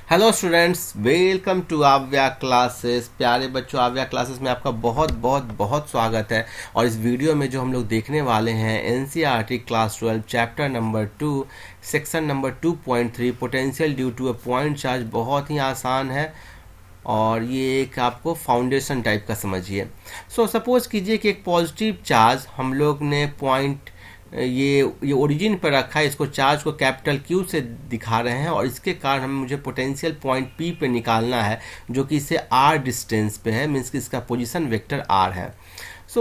Hello students, welcome to आव्या classes. प्यारे बच्चों, आव्या क्लासेस में आपका बहुत बहुत बहुत स्वागत है। और इस वीडियो में जो हम लोग देखने वाले हैं NCERT class 12 chapter number 2 section number 2.3 potential due to a point charge. बहुत ही आसान है और ये एक आपको फाउंडेशन टाइप का समझिए। सपोज कीजिए कि एक पॉजिटिव चार्ज हम लोग ने पॉइंट ये ओरिजिन पर रखा है, इसको चार्ज को कैपिटल क्यू से दिखा रहे हैं और इसके कारण हमें मुझे पोटेंशियल पॉइंट पी पे निकालना है जो कि इससे आर डिस्टेंस पे है, मीन्स कि इसका पोजीशन वेक्टर आर है।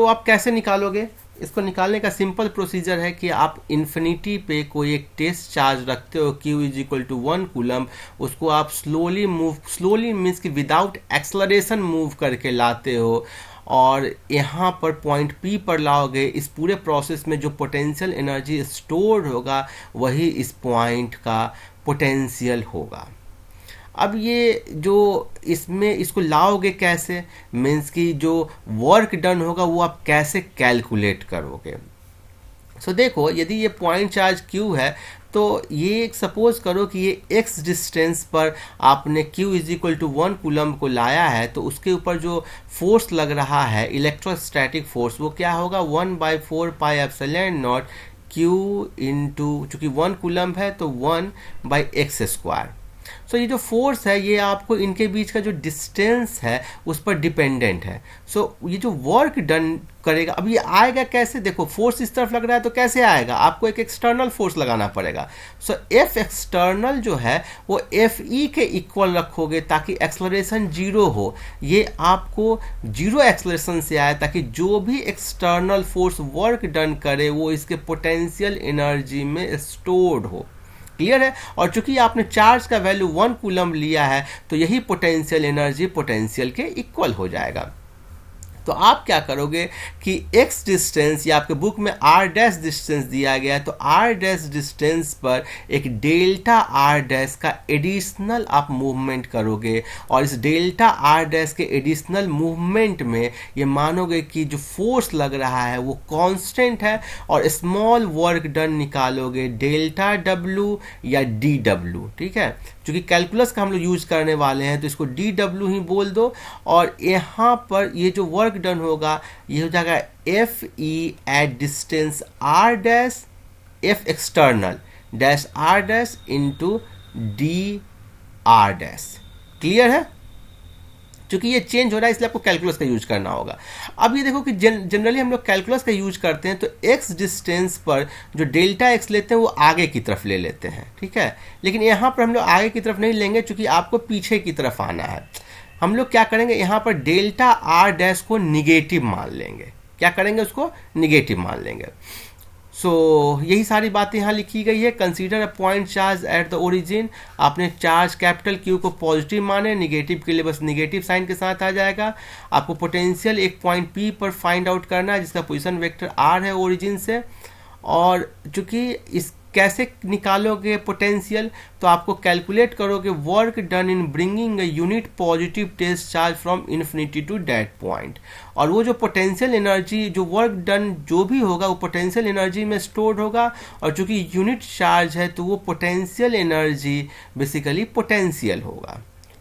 आप कैसे निकालोगे इसको? निकालने का सिंपल प्रोसीजर है कि आप इन्फिनिटी पे कोई एक टेस्ट चार्ज रखते हो Q is equal to 1 coulomb, उसको आप स्लोली मीन्स कि विदाउट एक्सलरेशन मूव करके लाते हो और यहाँ पर पॉइंट P पर लाओगे। इस पूरे प्रोसेस में जो पोटेंशियल एनर्जी स्टोर्ड होगा वही इस पॉइंट का पोटेंशियल होगा। अब ये जो इसमें इसको लाओगे कैसे, मीन्स कि जो वर्क डन होगा वो आप कैसे कैलकुलेट करोगे? देखो, यदि ये पॉइंट चार्ज Q है तो ये सपोज करो कि ये x डिस्टेंस पर आपने Q is equal to 1 coulomb को लाया है, तो उसके ऊपर जो फोर्स लग रहा है इलेक्ट्रोस्टैटिक फोर्स वो क्या होगा? 1/4 pi epsilon not Q into, चूँकि 1 कूलम है तो 1/x²। ये जो फोर्स है ये आपको इनके बीच का जो डिस्टेंस है उस पर डिपेंडेंट है। ये जो वर्क डन करेगा, अब ये आएगा कैसे? देखो, फोर्स इस तरफ लग रहा है तो कैसे आएगा? आपको एक एक्सटर्नल फोर्स लगाना पड़ेगा। एफ एक्सटर्नल जो है वो एफ ई के इक्वल रखोगे ताकि एक्सलरेशन जीरो हो। ये आपको जीरो एक्सलरेशन से आए ताकि जो भी एक्सटर्नल फोर्स वर्क डन करे वो इसके पोटेंशियल एनर्जी में स्टोर्ड हो। क्लियर है? और चूंकि आपने चार्ज का वैल्यू 1 कूलम लिया है तो यही पोटेंशियल एनर्जी पोटेंशियल के इक्वल हो जाएगा। तो आप क्या करोगे कि x डिस्टेंस, या आपके बुक में r डैश डिस्टेंस दिया गया है, तो r डैश डिस्टेंस पर एक डेल्टा r डैश का एडिशनल आप मूवमेंट करोगे और इस डेल्टा r डैश के एडिशनल मूवमेंट में ये मानोगे कि जो फोर्स लग रहा है वो कांस्टेंट है और स्मॉल वर्क डन निकालोगे डेल्टा w या dw। ठीक है, क्योंकि कैलकुलस का हम लोग यूज करने वाले हैं तो इसको dw ही बोल दो। और यहाँ पर ये जो वर्क डन होगा ये हो जाएगा F E at distance r dash F external dash r dash into d are dash. Clear है? क्योंकि ये चेंज हो रहा है इसलिए आपको कैलकुलस का यूज करना होगा। अब ये देखो कि जनरली हम लोग कैलकुलस का यूज करते हैं तो x डिस्टेंस पर जो डेल्टा x लेते हैं वो आगे की तरफ ले लेते हैं। ठीक है, लेकिन यहाँ पर हम लोग आगे की तरफ नहीं लेंगे क्योंकि आपको पीछे की तरफ आना है। हम लोग क्या करेंगे, यहाँ पर डेल्टा r डैश को निगेटिव मान लेंगे। क्या करेंगे? उसको निगेटिव मान लेंगे। यही सारी बातें यहाँ लिखी गई है। Consider a point charge at the origin. आपने चार्ज कैपिटल Q को पॉजिटिव माने, निगेटिव के लिए बस निगेटिव साइन के साथ आ जाएगा। आपको पोटेंशियल एक पॉइंट P पर फाइंड आउट करना है जिसका पोजीशन वेक्टर R है ओरिजिन से। और चूंकि इस कैसे निकालोगे पोटेंशियल, तो आपको कैलकुलेट करोगे work done in bringing a unit positive test charge from infinity to that point. और वो जो पोटेंशियल एनर्जी, जो वर्क डन जो भी होगा वो पोटेंशियल एनर्जी में स्टोर्ड होगा। और चूंकि यूनिट चार्ज है तो वो पोटेंशियल एनर्जी बेसिकली पोटेंशियल होगा।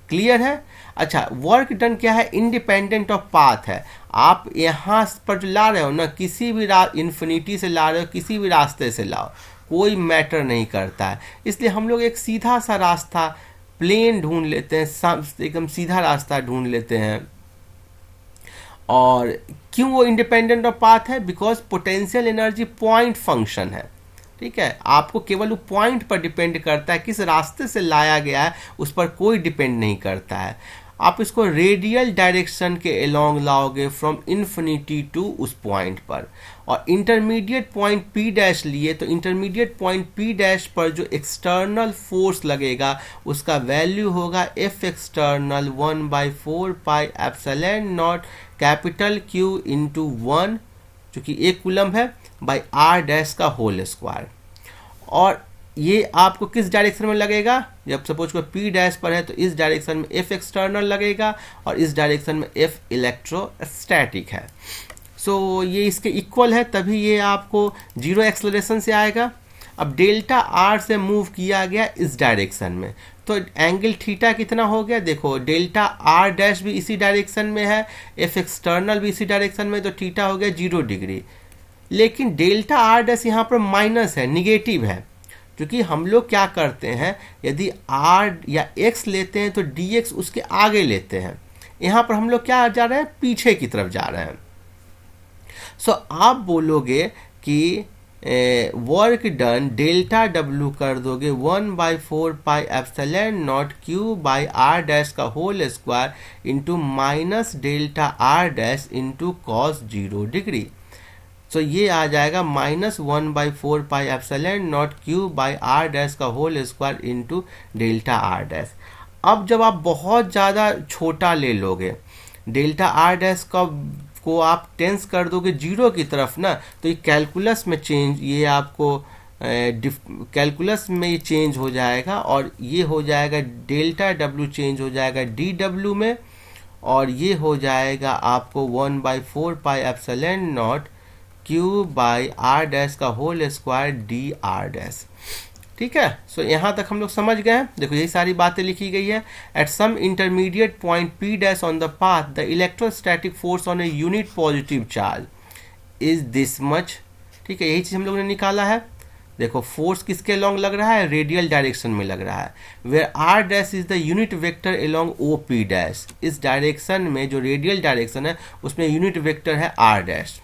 क्लियर है? अच्छा, वर्क डन क्या है? इंडिपेंडेंट ऑफ पाथ है। आप यहाँ पर जो ला रहे हो ना, किसी भी इन्फिनिटी से ला रहे हो, किसी भी रास्ते से लाओ, कोई मैटर नहीं करता है। इसलिए हम लोग एक सीधा सा रास्ता प्लेन ढूंढ लेते हैं, एकदम सीधा रास्ता ढूंढ लेते हैं। और क्यों वो इंडिपेंडेंट ऑफ पाथ है? Because potential energy point function है। ठीक है, आपको केवल वो पॉइंट पर डिपेंड करता है, किस रास्ते से लाया गया है उस पर कोई डिपेंड नहीं करता है। आप इसको रेडियल डायरेक्शन के अलोंग लाओगे फ्रॉम इन्फिनिटी टू उस पॉइंट पर। और इंटरमीडिएट पॉइंट P डैश लिए तो इंटरमीडिएट पॉइंट P डैश पर जो एक्सटर्नल फोर्स लगेगा उसका वैल्यू होगा F external 1/4 pi epsilon not capital Q into 1, चूँकि 1 कूलम है, बाई R डैश का होल स्क्वायर। और ये आपको किस डायरेक्शन में लगेगा? जब सपोज को P डैश पर है तो इस डायरेक्शन में F एक्सटर्नल लगेगा और इस डायरेक्शन में F इलेक्ट्रोस्टैटिक है। ये इसके इक्वल है, तभी ये आपको जीरो एक्सलरेशन से आएगा। अब डेल्टा आर से मूव किया गया इस डायरेक्शन में, तो एंगल थीटा कितना हो गया, देखो डेल्टा आर डैश भी इसी डायरेक्शन में है, एफ एक्सटर्नल भी इसी डायरेक्शन में, तो थीटा हो गया 0 डिग्री। लेकिन डेल्टा आर डैश यहाँ पर माइनस है, निगेटिव है, क्योंकि हम लोग क्या करते हैं, यदि आर या एक्स लेते हैं तो डी एक्स उसके आगे लेते हैं। यहाँ पर हम लोग क्या जा रहे हैं, पीछे की तरफ जा रहे हैं। सो आप बोलोगे कि वर्क डन डेल्टा डब्ल्यू कर दोगे 1/4πε0 क्यू बाई आर डैश का whole square into minus delta are dash into cos 0 degree. तो ये आ जाएगा -1/4πε0 क्यू बाई आर डैश का whole square into delta are dash. अब जब आप बहुत ज़्यादा छोटा ले लोगे, डेल्टा आर डैश का को आप टेंस कर दोगे 0 की तरफ ना, तो ये कैलकुलस में चेंज, ये आपको कैलकुलस में ये चेंज हो जाएगा, और ये हो जाएगा डेल्टा डब्ल्यू चेंज हो जाएगा डी डब्ल्यू में, और ये हो जाएगा आपको 1/4πε0 क्यू बाई आर डैश का whole square D R dash. ठीक है, सो यहाँ तक हम लोग समझ गए हैं। देखो यही सारी बातें लिखी गई है। At some intermediate point P dash on the path the electrostatic force on a unit positive charge is this much. ठीक है, यही चीज़ हम लोग ने निकाला है। देखो फोर्स किसके अलोंग लग रहा है, रेडियल डायरेक्शन में लग रहा है, where r dash is the unit vector along O P dash. इस डायरेक्शन में जो रेडियल डायरेक्शन है उसमें यूनिट वेक्टर है r dash.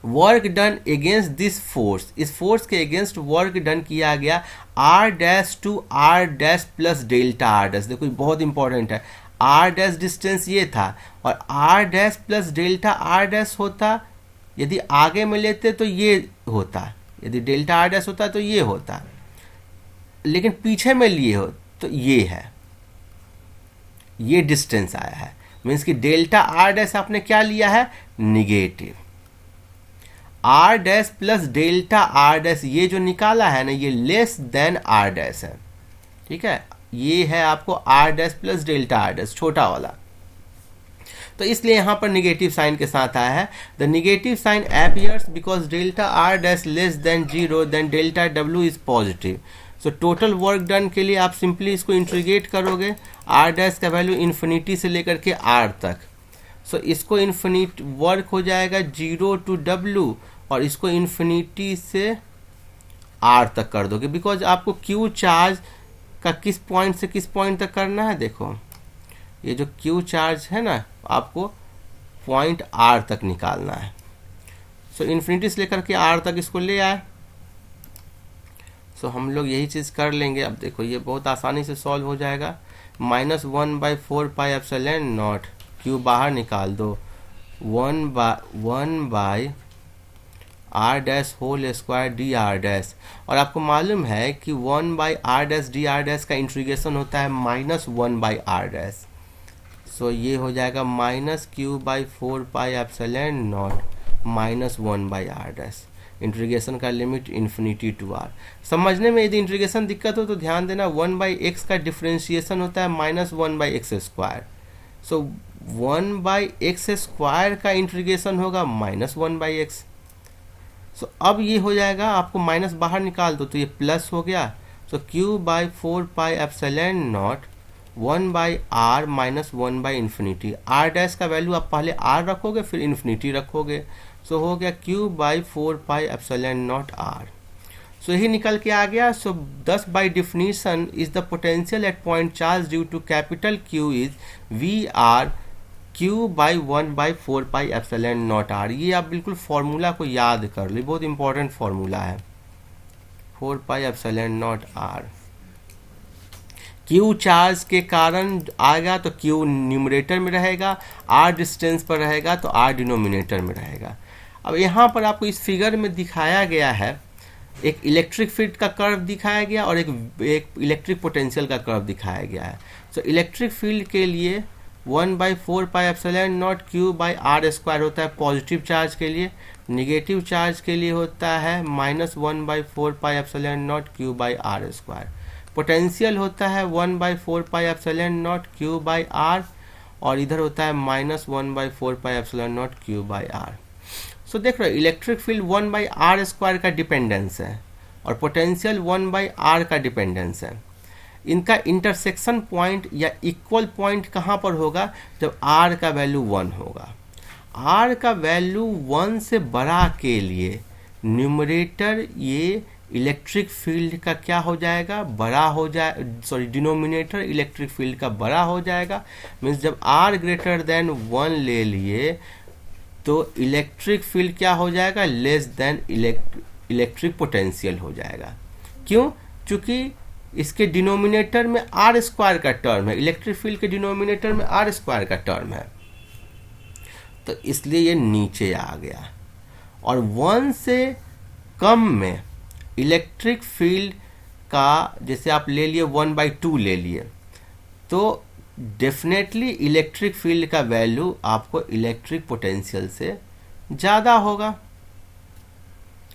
Work done against this force, इस फोर्स के अगेंस्ट वर्क डन किया गया r dash to r dash plus delta are dash. देखो ये बहुत इंपॉर्टेंट है, आर डैश डिस्टेंस ये था और r dash plus delta are dash होता, यदि आगे में लेते तो ये होता, यदि डेल्टा आर डैश होता तो ये होता, लेकिन पीछे में लिए हो तो ये है, ये डिस्टेंस आया है। मीन्स कि डेल्टा आर डैश आपने क्या लिया है, negative. R dash plus delta are dash ये जो निकाला है ना, ये लेस देन आर डैश है। ठीक है, ये है आपको r dash plus delta are dash छोटा वाला, तो इसलिए यहां पर निगेटिव साइन के साथ आया है। The negative sign appears because delta are dash less than 0 then delta W is positive. So total work done के लिए आप सिंपली इसको इंटीग्रेट करोगे, आर डैश का वैल्यू इन्फिनिटी से लेकर के आर तक। सो इसको इन्फिनिट वर्क हो जाएगा 0 टू डब्ल्यू, और इसको इन्फिनिटी से आर तक कर दोगे, बिकॉज आपको क्यू चार्ज का किस पॉइंट से किस पॉइंट तक करना है। देखो ये जो क्यू चार्ज है ना, आपको पॉइंट आर तक निकालना है। सो इन्फिनिटी से लेकर के आर तक इसको ले आए। सो हम लोग यही चीज़ कर लेंगे। अब देखो ये बहुत आसानी से सॉल्व हो जाएगा। -1/4πε0 क्यू बाहर निकाल दो, 1/1 R dash whole square D R dash. और आपको मालूम है कि 1/r dash D are dash का इंटीग्रेशन होता है -1/r डैश। सो ये हो जाएगा -q/4πε0 -1/r डैश। इंटीग्रेशन का लिमिट इन्फिनिटी टू आर। समझने में यदि इंटीग्रेशन दिक्कत हो तो ध्यान देना, 1/x का डिफ्रेंशिएशन होता है -1/x²। सो 1/x² का इंटीग्रेशन होगा -1/x। सो अब ये हो जाएगा, आपको माइनस बाहर निकाल दो तो ये प्लस हो गया। सो q/4πε0 1/r minus 1/∞। r dash का वैल्यू आप पहले r रखोगे फिर इन्फिनिटी रखोगे। सो हो गया q/4πε0 r। सो यही निकल के आ गया। सो thus by definition is the potential at point charge due to capital Q is VR q/1/4πε0 r। ये आप बिल्कुल फॉर्मूला को याद कर ली, बहुत इंपॉर्टेंट फॉर्मूला है। 4πε0 r क्यू चार्ज के कारण आएगा तो क्यू न्यूमरेटर में रहेगा, आर डिस्टेंस पर रहेगा तो आर डिनोमिनेटर में रहेगा। अब यहाँ पर आपको इस फिगर में दिखाया गया है, एक इलेक्ट्रिक फील्ड का कर्व दिखाया गया और एक इलेक्ट्रिक पोटेंशियल का कर्व दिखाया गया है। सो इलेक्ट्रिक फील्ड के लिए 1/4πε0 q/r² होता है पॉजिटिव चार्ज के लिए, निगेटिव चार्ज के लिए होता है -1/4πε0 q/r²। पोटेंशियल होता है 1/4πε0 q/r और इधर होता है -1/4πε0 q/r। सो देख रहे हो इलेक्ट्रिक फील्ड 1/r² का डिपेंडेंस है और पोटेंशियल 1/r का डिपेंडेंस है। इनका इंटरसेक्शन पॉइंट या इक्वल पॉइंट कहाँ पर होगा, जब r का वैल्यू 1 होगा। r का वैल्यू 1 से बड़ा के लिए न्यूमरेटर ये इलेक्ट्रिक फील्ड का क्या हो जाएगा, बड़ा हो जाए, सॉरी डिनोमिनेटर इलेक्ट्रिक फील्ड का बड़ा हो जाएगा। मीन्स जब r ग्रेटर देन 1 ले लिए तो इलेक्ट्रिक फील्ड क्या हो जाएगा, लेस देन इलेक्ट्रिक पोटेंशियल हो जाएगा। क्यों, चूंकि इसके डिनोमिनेटर में r स्क्वायर का टर्म है, इलेक्ट्रिक फील्ड के डिनोमिनेटर में r स्क्वायर का टर्म है, तो इसलिए ये नीचे आ गया। और 1 से कम में इलेक्ट्रिक फील्ड का, जैसे आप ले लिए 1/2 ले लिए, तो डेफिनेटली इलेक्ट्रिक फील्ड का वैल्यू आपको इलेक्ट्रिक पोटेंशियल से ज़्यादा होगा,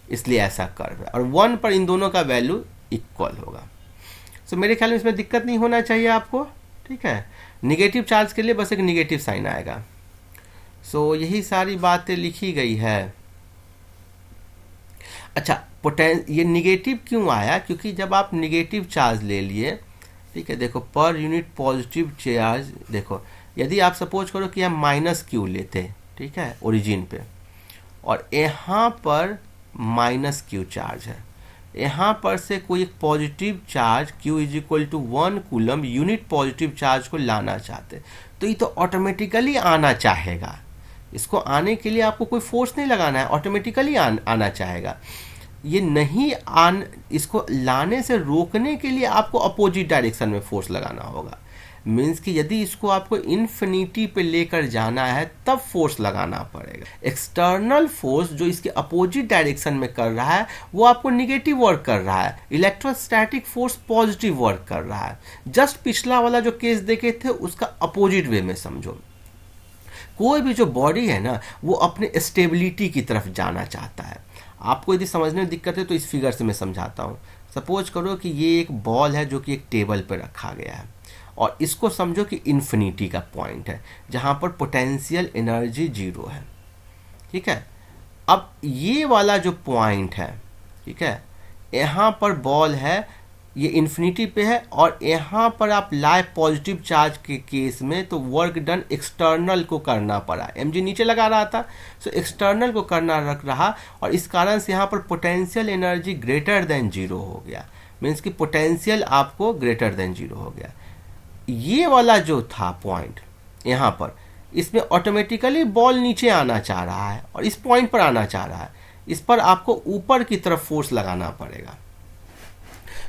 इसलिए ऐसा कर रहा है। और 1 पर इन दोनों का वैल्यू इक्वल होगा। सो मेरे ख्याल में इसमें दिक्कत नहीं होना चाहिए आपको, ठीक है। निगेटिव चार्ज के लिए बस एक निगेटिव साइन आएगा। सो यही सारी बातें लिखी गई है। अच्छा, ये निगेटिव क्यों आया, क्योंकि जब आप निगेटिव चार्ज ले लिए, ठीक है, देखो पर यूनिट पॉजिटिव चार्ज, देखो यदि आप सपोज करो कि हम -q लेते, ठीक है, ओरिजिन पे, और यहाँ पर -q चार्ज है, यहाँ पर से कोई एक positive charge q is equal to 1 coulomb unit positive charge को लाना चाहते, तो ये तो ऑटोमेटिकली आना चाहेगा। इसको आने के लिए आपको कोई फोर्स नहीं लगाना है, ऑटोमेटिकली आना चाहेगा। ये नहीं इसको लाने से रोकने के लिए आपको अपोजिट डायरेक्शन में फोर्स लगाना होगा। मीन्स कि यदि इसको आपको इन्फिनिटी पे लेकर जाना है तब फोर्स लगाना पड़ेगा। एक्सटर्नल फोर्स जो इसके अपोजिट डायरेक्शन में कर रहा है वो आपको निगेटिव वर्क कर रहा है, इलेक्ट्रोस्टैटिक फोर्स पॉजिटिव वर्क कर रहा है। जस्ट पिछला वाला जो केस देखे थे उसका अपोजिट वे में समझो। कोई भी जो बॉडी है ना वो अपने स्टेबिलिटी की तरफ जाना चाहता है। आपको यदि समझने में दिक्कत है तो इस फिगर से मैं समझाता हूँ। सपोज करो कि ये एक बॉल है जो कि एक टेबल पर रखा गया है, और इसको समझो कि इन्फिनिटी का पॉइंट है जहाँ पर पोटेंशियल एनर्जी 0 है, ठीक है। अब ये वाला जो पॉइंट है, ठीक है, यहाँ पर बॉल है, ये इन्फिनिटी पे है, और यहाँ पर आप लाए पॉजिटिव चार्ज के केस में तो वर्क डन एक्सटर्नल को करना पड़ा। mg नीचे लगा रहा था, सो एक्सटर्नल को करना रख रहा, और इस कारण से यहाँ पर पोटेंशियल एनर्जी ग्रेटर देन 0 हो गया। मीन्स कि पोटेंशियल आपको ग्रेटर देन 0 हो गया। ये वाला जो था पॉइंट यहाँ पर, इसमें ऑटोमेटिकली बॉल नीचे आना चाह रहा है और इस पॉइंट पर आना चाह रहा है। इस पर आपको ऊपर की तरफ फोर्स लगाना पड़ेगा।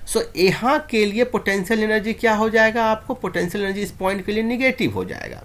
सो यहाँ के लिए पोटेंशियल एनर्जी क्या हो जाएगा, आपको पोटेंशियल एनर्जी इस पॉइंट के लिए निगेटिव हो जाएगा,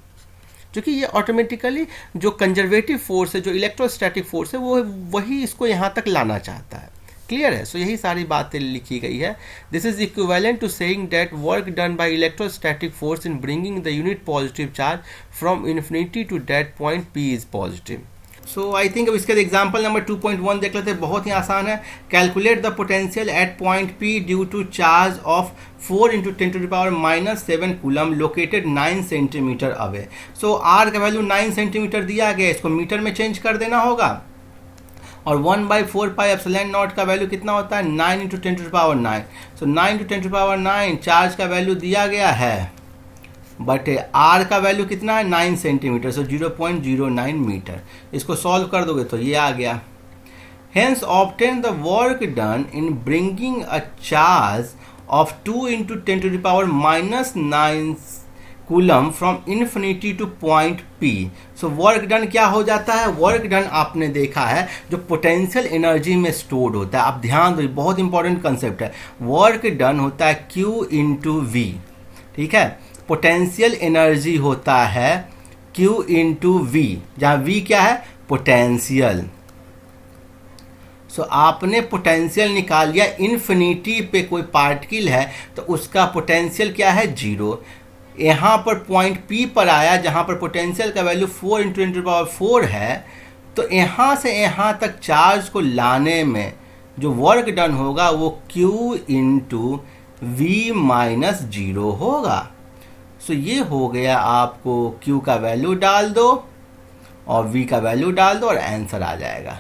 क्योंकि ये ऑटोमेटिकली जो कंजर्वेटिव फोर्स है, जो इलेक्ट्रोस्टैटिक फोर्स है, वो वही इसको यहाँ तक लाना चाहता है। क्लियर है। सो यही सारी बातें लिखी गई है। This is equivalent to saying that work done by electrostatic force in bringing the unit positive charge from infinity to that point P is positive. So I think अब इसके एग्जाम्पल नंबर 2.1 देख लेते हैं। बहुत ही आसान है। Calculate the potential at point P due to charge of 4 × 10⁻⁷ coulomb located 9 centimetre away. So R का वैल्यू 9 सेंटीमीटर दिया गया, इसको मीटर में चेंज कर देना होगा, और 1/4πε0 का वैल्यू कितना होता है, 9 × 10⁹। सो 9 × 10⁹ चार्ज का वैल्यू दिया गया है, बट R का वैल्यू कितना है, 9 सेंटीमीटर, सो 0.09 मीटर। इसको सॉल्व कर दोगे तो ये आ गया। Hence obtain the work done in bringing a charge of 2 × 10⁻⁹ coulomb from infinity two point P। So work done क्या हो जाता है, वर्क डन आपने देखा है जो पोटेंशियल एनर्जी में स्टोर्ड होता है। आप ध्यान दो, बहुत इंपॉर्टेंट कंसेप्ट है। वर्क डन होता है Q × V, ठीक है। पोटेंशियल एनर्जी होता है Q × V, जहाँ V क्या है, पोटेंशियल। सो आपने पोटेंशियल निकाल लिया। इन्फिनिटी पे कोई पार्टिकल है तो उसका पोटेंशियल क्या है, 0। यहाँ पर पॉइंट P पर आया जहाँ पर पोटेंशियल का वैल्यू 4 × 10⁴ है, तो यहाँ से यहाँ तक चार्ज को लाने में जो वर्क डन होगा वो Q × V - 0 होगा। सो ये हो गया, आपको Q का वैल्यू डाल दो और V का वैल्यू डाल दो और आंसर आ जाएगा।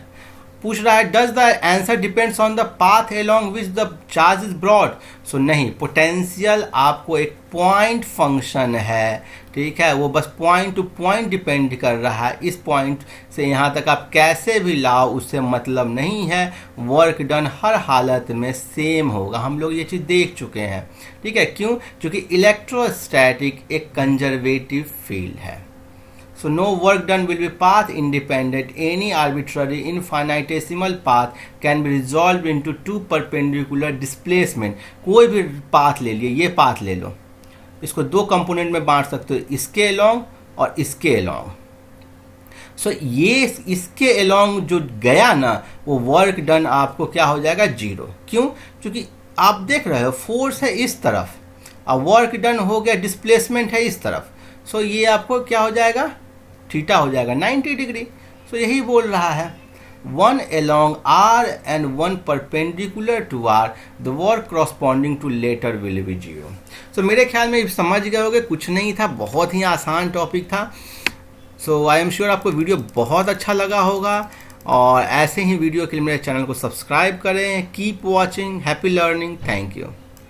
पूछ रहा है does the answer depends on the path along which the charge is brought. So नहीं, पोटेंशियल आपको एक पॉइंट फंक्शन है, ठीक है, वो बस पॉइंट टू पॉइंट डिपेंड कर रहा है। इस पॉइंट से यहाँ तक आप कैसे भी लाओ उससे मतलब नहीं है, वर्क डन हर हालत में सेम होगा। हम लोग ये चीज़ देख चुके हैं, ठीक है। क्यों? क्योंकि इलेक्ट्रोस्टैटिक एक कंजर्वेटिव फील्ड है। So no work done will be path independent. Any arbitrary infinitesimal path can be resolved into two perpendicular displacement. कोई भी पाथ ले लिए, ये पाथ ले लो, इसको दो कंपोनेंट में बांट सकते हो, इसके अलोंग और इसके अलोंग। सो ये इसके अलोंग जो गया ना, वो वर्क डन आपको क्या हो जाएगा? 0। क्यों? क्योंकि आप देख रहे हो फोर्स है इस तरफ और वर्क डन हो गया, डिस्प्लेसमेंट है इस तरफ। सो ये आपको क्या हो जाएगा? थीटा हो जाएगा 90 डिग्री। सो यही बोल रहा है, one along R and one perpendicular to R, the work corresponding to latter will be 0। So मेरे ख्याल में समझ गए होगे, कुछ नहीं था, बहुत ही आसान टॉपिक था। सो आई एम श्योर आपको वीडियो बहुत अच्छा लगा होगा, और ऐसे ही वीडियो के लिए मेरे चैनल को सब्सक्राइब करें। Keep watching, happy learning, thank you.